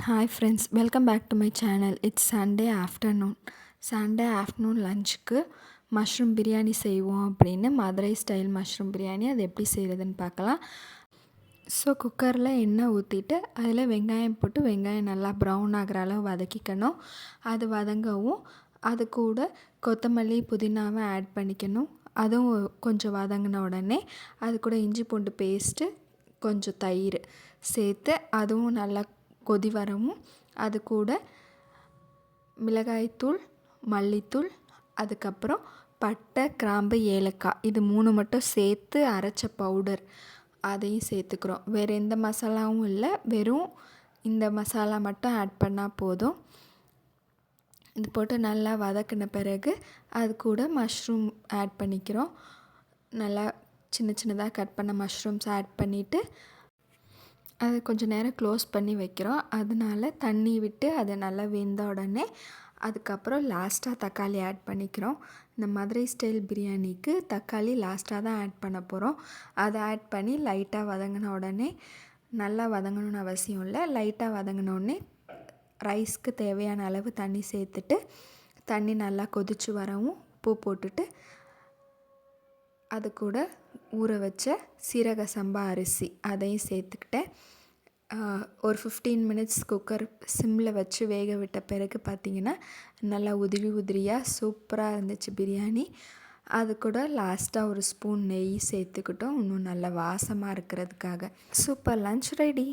Hi friends, welcome back to my channel. It's Sunday afternoon. Sunday afternoon லஞ்சுக்கு mushroom biryani செய்வோம் அப்படின்னு Madurai style mushroom biryani அது எப்படி செய்கிறதுன்னு பார்க்கலாம். ஸோ குக்கரில் எண்ணெய் ஊற்றிட்டு அதில் வெங்காயம் போட்டு வெங்காயம் நல்லா ப்ரௌன் ஆகிற அளவு வதக்கிக்கணும். அது வதங்கவும் அது கூட கொத்தமல்லி புதினாவை ஆட் பண்ணிக்கணும். அதுவும் கொஞ்சம் வதங்கின உடனே அது கூட இஞ்சி பூண்டு பேஸ்ட்டு கொஞ்சம் தயிர் சேர்த்து அதுவும் நல்லா கொதி வரவும் அது கூட மிளகாய்த்தூள், மல்லித்தூள், அதுக்கப்புறம் பட்டை, கிராம்பு, ஏலக்காய் இது 3 மட்டும் சேர்த்து அரைச்ச பவுடர் அதையும் சேர்த்துக்கிறோம். வேறு எந்த மசாலாவும் இல்லை, வெறும் இந்த மசாலா மட்டும் ஆட் பண்ணால் போதும். இது போட்டு நல்லா வதக்கின பிறகு அது கூட மஷ்ரூம் ஆட் பண்ணிக்கிறோம். நல்லா சின்ன சின்னதாக கட் பண்ண மஷ்ரூம்ஸ் ஆட் பண்ணிவிட்டு அதை கொஞ்சம் நேரம் க்ளோஸ் பண்ணி வைக்கிறோம். அதனால தண்ணி விட்டு அதை நல்லா வெந்த உடனே அதுக்கப்புறம் லாஸ்ட்டாக தக்காளி ஆட் பண்ணிக்கிறோம். இந்த மதுரை ஸ்டைல் பிரியாணிக்கு தக்காளி லாஸ்ட்டாக தான் ஆட் பண்ண போகிறோம். அதை ஆட் பண்ணி லைட்டாக வதங்கின உடனே, நல்லா வதங்கணும்னு அவசியம் இல்லை, லைட்டாக வதங்கினோடனே ரைஸ்க்கு தேவையான அளவு தண்ணி சேர்த்துட்டு தண்ணி நல்லா கொதித்து வரவும் உப்பு போட்டுட்டு அது கூட ஊற வச்ச சீரக சம்பா அரிசி அதையும் சேர்த்துக்கிட்டேன். ஒரு 15 மினிட்ஸ் குக்கர் சிம்மில் வச்சு வேக விட்ட பிறகு பார்த்திங்கன்னா நல்லா உதிரி உதிரியாக சூப்பராக இருந்துச்சு பிரியாணி. அது கூட லாஸ்ட்டாக ஒரு ஸ்பூன் நெய் சேர்த்துக்கிட்டோம், இன்னும் நல்லா வாசமாக இருக்கிறதுக்காக. Super lunch ready.